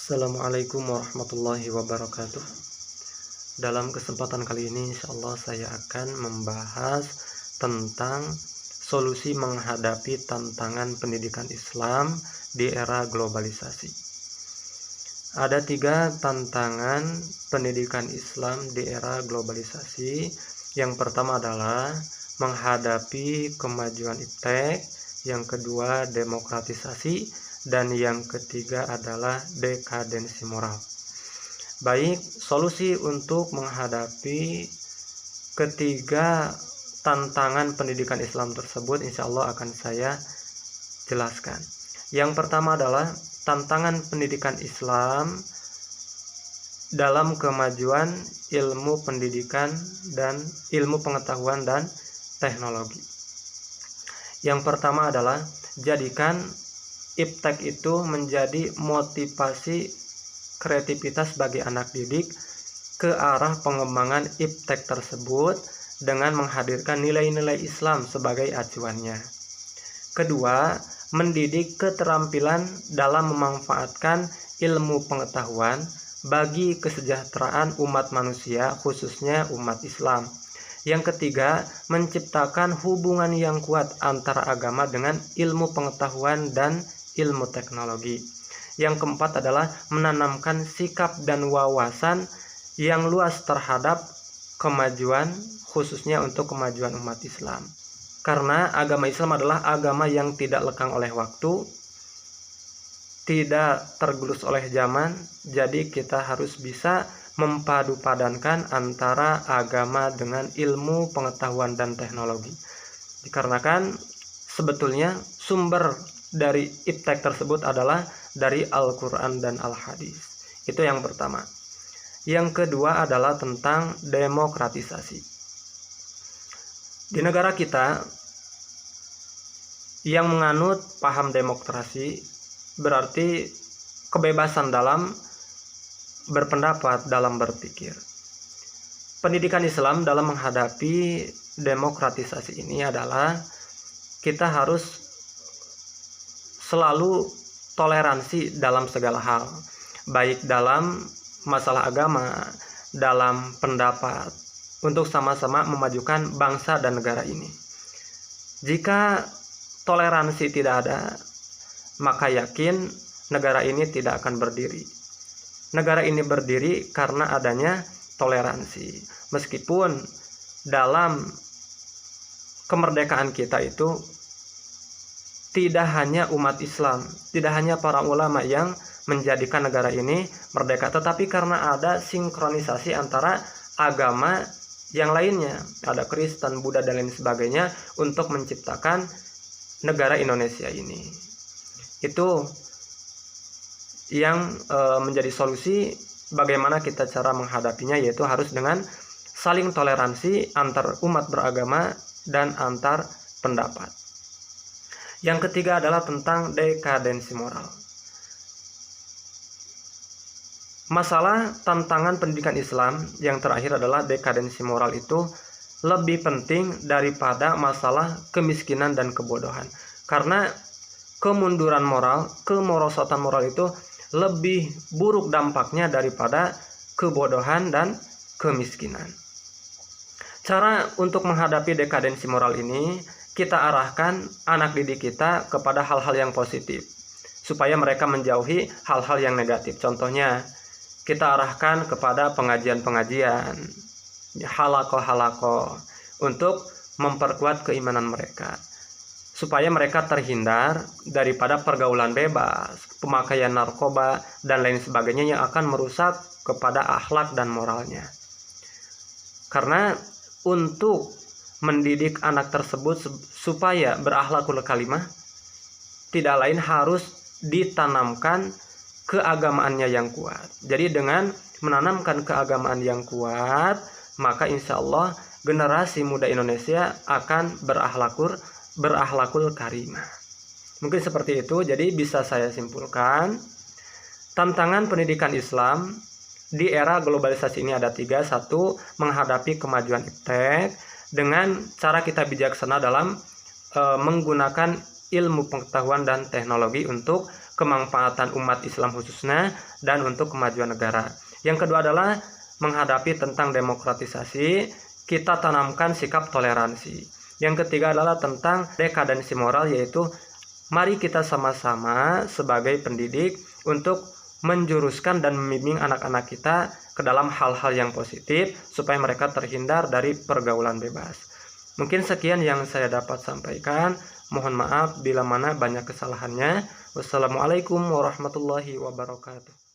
Assalamualaikum warahmatullahi wabarakatuh. Dalam kesempatan kali ini insyaallah saya akan membahas tentang solusi menghadapi tantangan pendidikan Islam di era globalisasi. Ada 3 tantangan pendidikan Islam di era globalisasi. Yang pertama adalah menghadapi kemajuan iptek, yang kedua demokratisasi, dan yang ketiga adalah dekadensi moral. Baik, solusi untuk menghadapi ketiga tantangan pendidikan Islam tersebut insya Allah akan saya jelaskan. Yang pertama adalah tantangan pendidikan Islam dalam kemajuan ilmu pendidikan dan ilmu pengetahuan dan teknologi. Yang pertama adalah jadikan iptek itu menjadi motivasi kreativitas bagi anak didik ke arah pengembangan iptek tersebut dengan menghadirkan nilai-nilai Islam sebagai acuannya. Kedua, mendidik keterampilan dalam memanfaatkan ilmu pengetahuan bagi kesejahteraan umat manusia, khususnya umat Islam. Yang ketiga, menciptakan hubungan yang kuat antara agama dengan ilmu pengetahuan dan ilmu teknologi. Yang keempat adalah menanamkan sikap dan wawasan yang luas terhadap kemajuan, khususnya untuk kemajuan umat Islam. Karena agama Islam adalah agama yang tidak lekang oleh waktu, tidak tergerus oleh zaman, jadi kita harus bisa mempadu-padankan antara agama dengan ilmu pengetahuan dan teknologi. Dikarenakan sebetulnya sumber dari iptek tersebut adalah dari Al-Quran dan Al-Hadis. Itu yang pertama. Yang kedua adalah tentang demokratisasi. Di negara kita yang menganut paham demokrasi berarti kebebasan dalam berpendapat, dalam berpikir. Pendidikan Islam dalam menghadapi demokratisasi ini adalah kita harus selalu toleransi dalam segala hal, baik dalam masalah agama, dalam pendapat, untuk sama-sama memajukan bangsa dan negara ini. Jika toleransi tidak ada, maka yakin negara ini tidak akan berdiri. Negara ini berdiri karena adanya toleransi. Meskipun dalam kemerdekaan kita itu tidak hanya umat Islam, tidak hanya para ulama yang menjadikan negara ini merdeka, tetapi karena ada sinkronisasi antara agama yang lainnya, ada Kristen, Buddha, dan lain sebagainya, untuk menciptakan negara Indonesia ini. Itu yang menjadi solusi bagaimana kita cara menghadapinya, yaitu harus dengan saling toleransi antar umat beragama dan antar pendapat. Yang ketiga adalah tentang dekadensi moral. Masalah tantangan pendidikan Islam yang terakhir adalah dekadensi moral itu lebih penting daripada masalah kemiskinan dan kebodohan. Karena kemunduran moral, kemerosotan moral itu lebih buruk dampaknya daripada kebodohan dan kemiskinan. Cara untuk menghadapi dekadensi moral ini, kita arahkan anak didik kita kepada hal-hal yang positif, supaya mereka menjauhi hal-hal yang negatif. Contohnya, kita arahkan kepada pengajian-pengajian, halaqah-halaqah, untuk memperkuat keimanan mereka, supaya mereka terhindar daripada pergaulan bebas, pemakaian narkoba, dan lain sebagainya yang akan merusak kepada akhlak dan moralnya. Karena untuk mendidik anak tersebut supaya berakhlakul karimah, tidak lain harus ditanamkan keagamaannya yang kuat. Jadi dengan menanamkan keagamaan yang kuat, maka insya Allah generasi muda Indonesia akan berakhlakul karimah. Mungkin seperti itu. Jadi bisa saya simpulkan, tantangan pendidikan Islam di era globalisasi ini ada 3. 1, menghadapi kemajuan iptek dengan cara kita bijaksana dalam menggunakan ilmu pengetahuan dan teknologi untuk kemanfaatan umat Islam khususnya dan untuk kemajuan negara. Yang kedua adalah menghadapi tentang demokratisasi, kita tanamkan sikap toleransi. Yang ketiga adalah tentang dekadensi moral, yaitu mari kita sama-sama sebagai pendidik untuk menjuruskan dan membimbing anak-anak kita ke dalam hal-hal yang positif supaya mereka terhindar dari pergaulan bebas. Mungkin sekian yang saya dapat sampaikan. Mohon maaf bila mana banyak kesalahannya. Wassalamualaikum warahmatullahi wabarakatuh.